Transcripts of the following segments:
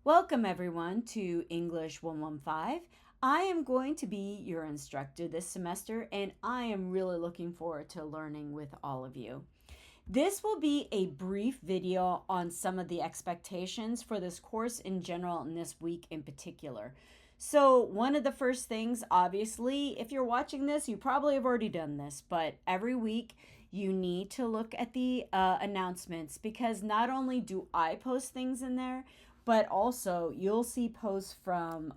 Welcome everyone to English 115. I am going to be your instructor this semester and I am really looking forward to learning with all of you. This will be a brief video on some of the expectations for this course in general and this week in particular. So one of the first things, obviously, if you're watching this, you probably have already done this, but every week you need to look at the announcements because not only do I post things in there, but also you'll see posts from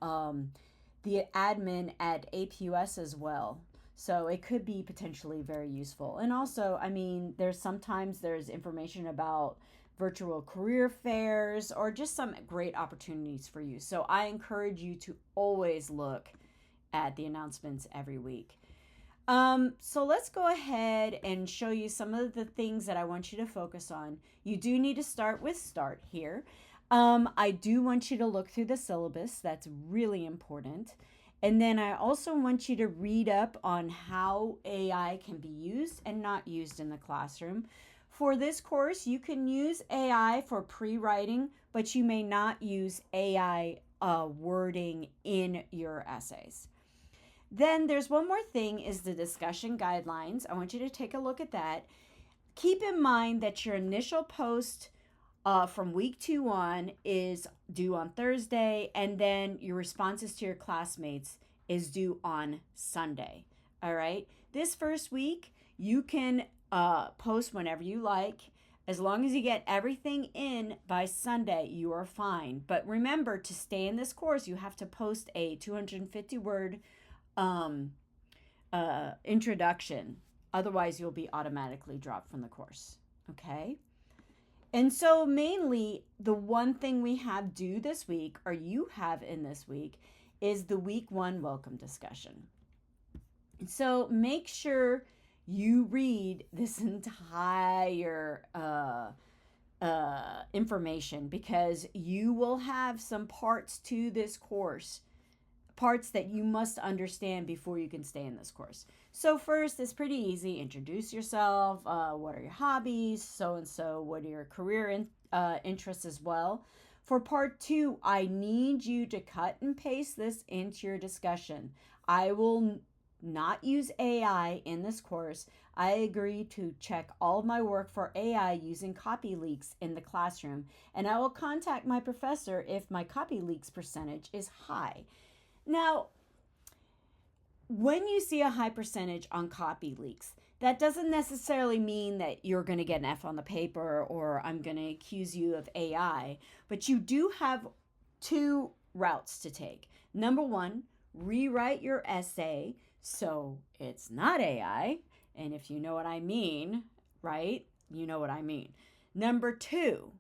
the admin at APUS as well. So it could be potentially very useful. And also, I mean, sometimes there's information about virtual career fairs or just some great opportunities for you. So I encourage you to always look at the announcements every week. So let's go ahead and show you some of the things that I want you to focus on. You do need to start with start here. I do want you to look through the syllabus. That's really important. And then I also want you to read up on how AI can be used and not used in the classroom. For this course, you can use AI for pre-writing, but you may not use AI wording in your essays. Then there's one more thing is the discussion guidelines. I want you to take a look at that. Keep in mind that your initial post from week 2 on is due on Thursday, and then your responses to your classmates is due on Sunday. All right. This first week, you can post whenever you like. As long as you get everything in by Sunday, you are fine. But remember, to stay in this course, you have to post a 250-word introduction. Otherwise, you'll be automatically dropped from the course. Okay. And so mainly the one thing we have due this week, or you have in this week, is the week 1 welcome discussion. So make sure you read this entire information because you will have some parts to this course, parts that you must understand before you can stay in this course. So first, it's pretty easy. Introduce yourself. What are your hobbies? So-and-so. What are your career interests as well? For part 2, I need you to cut and paste this into your discussion. I will not use AI in this course. I agree to check all of my work for AI using copy leaks in the classroom, and I will contact my professor if my copy leaks percentage is high. Now, when you see a high percentage on copy leaks, that doesn't necessarily mean that you're going to get an F on the paper or I'm going to accuse you of AI, but you do have 2 routes to take. Number 1, rewrite your essay so it's not AI. And if you know what I mean, right? You know what I mean. Number 2,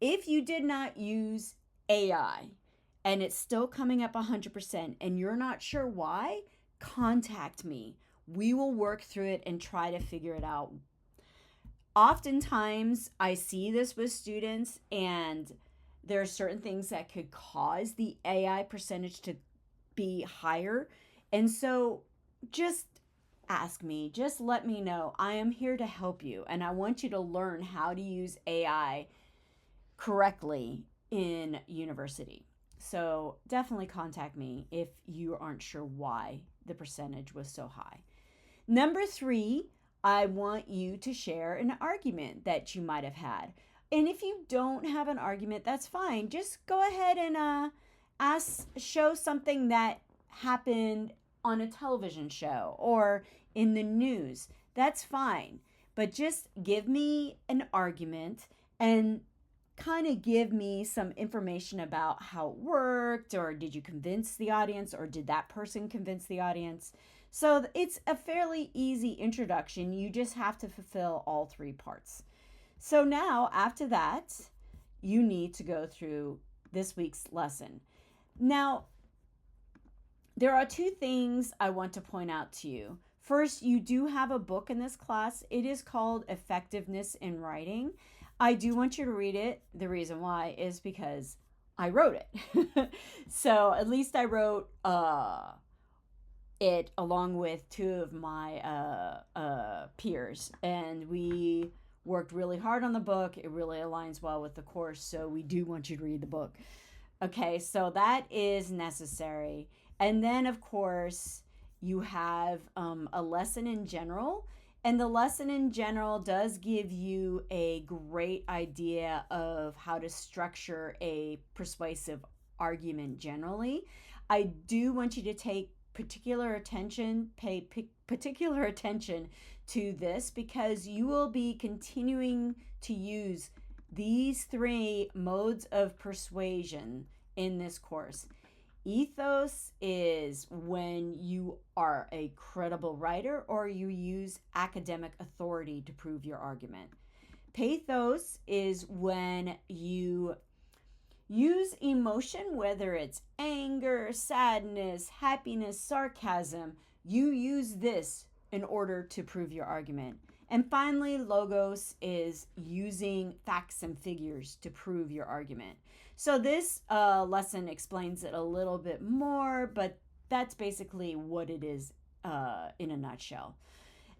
if you did not use AI, and it's still coming up 100% and you're not sure why, contact me. We will work through it and try to figure it out. Oftentimes, I see this with students and there are certain things that could cause the AI percentage to be higher. And so just ask me, just let me know. I am here to help you and I want you to learn how to use AI correctly in university. So definitely contact me if you aren't sure why the percentage was so high. Number 3, I want you to share an argument that you might have had. And if you don't have an argument, that's fine. Just go ahead and show something that happened on a television show or in the news. That's fine. But just give me an argument and kind of give me some information about how it worked, or did you convince the audience, or did that person convince the audience? So it's a fairly easy introduction. You just have to fulfill all 3 parts. So now after that, you need to go through this week's lesson. Now, there are 2 things I want to point out to you. First, you do have a book in this class. It is called Effectiveness in Writing. I do want you to read it. The reason why is because I wrote it. So at least I wrote it along with 2 of my peers. And we worked really hard on the book. It really aligns well with the course. So we do want you to read the book. Okay, so that is necessary. And then, of course, you have a lesson in general. And the lesson in general does give you a great idea of how to structure a persuasive argument generally. I do want you to pay particular attention to this because you will be continuing to use these three modes of persuasion in this course. Ethos is when you are a credible writer or you use academic authority to prove your argument. Pathos is when you use emotion, whether it's anger, sadness, happiness, sarcasm. You use this in order to prove your argument. And finally, logos is using facts and figures to prove your argument. So this lesson explains it a little bit more, but that's basically what it is in a nutshell.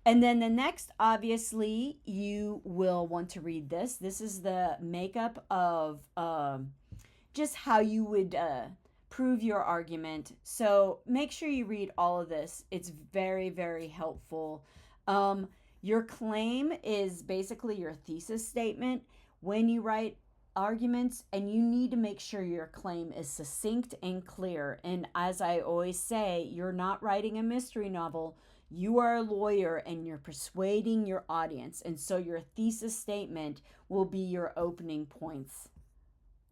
And then the next, obviously, you will want to read this. This is the makeup of just how you would prove your argument. So make sure you read all of this. It's very, very helpful. Your claim is basically your thesis statement when you write arguments, and you need to make sure your claim is succinct and clear. And as I always say, you're not writing a mystery novel. You are a lawyer and you're persuading your audience. And so your thesis statement will be your opening points.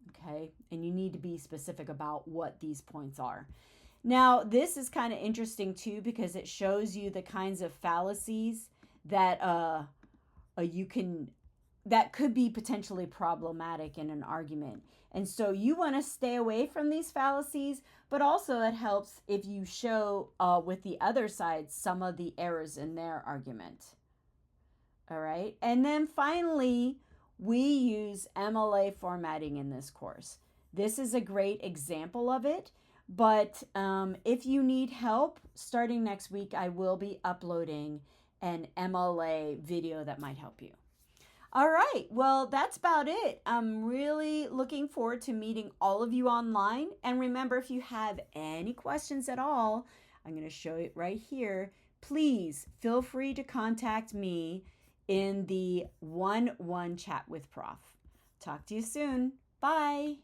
Okay? And you need to be specific about what these points are. Now, this is kind of interesting too because it shows you the kinds of fallacies that that could be potentially problematic in an argument. And so you want to stay away from these fallacies, but also it helps if you show with the other side some of the errors in their argument. All right. And then finally, we use MLA formatting in this course. This is a great example of it. But if you need help, starting next week, I will be uploading an MLA video that might help you. All right, well, that's about it. I'm really looking forward to meeting all of you online. And remember, if you have any questions at all, I'm going to show it right here. Please feel free to contact me in the 1-1 chat with Prof. Talk to you soon. Bye.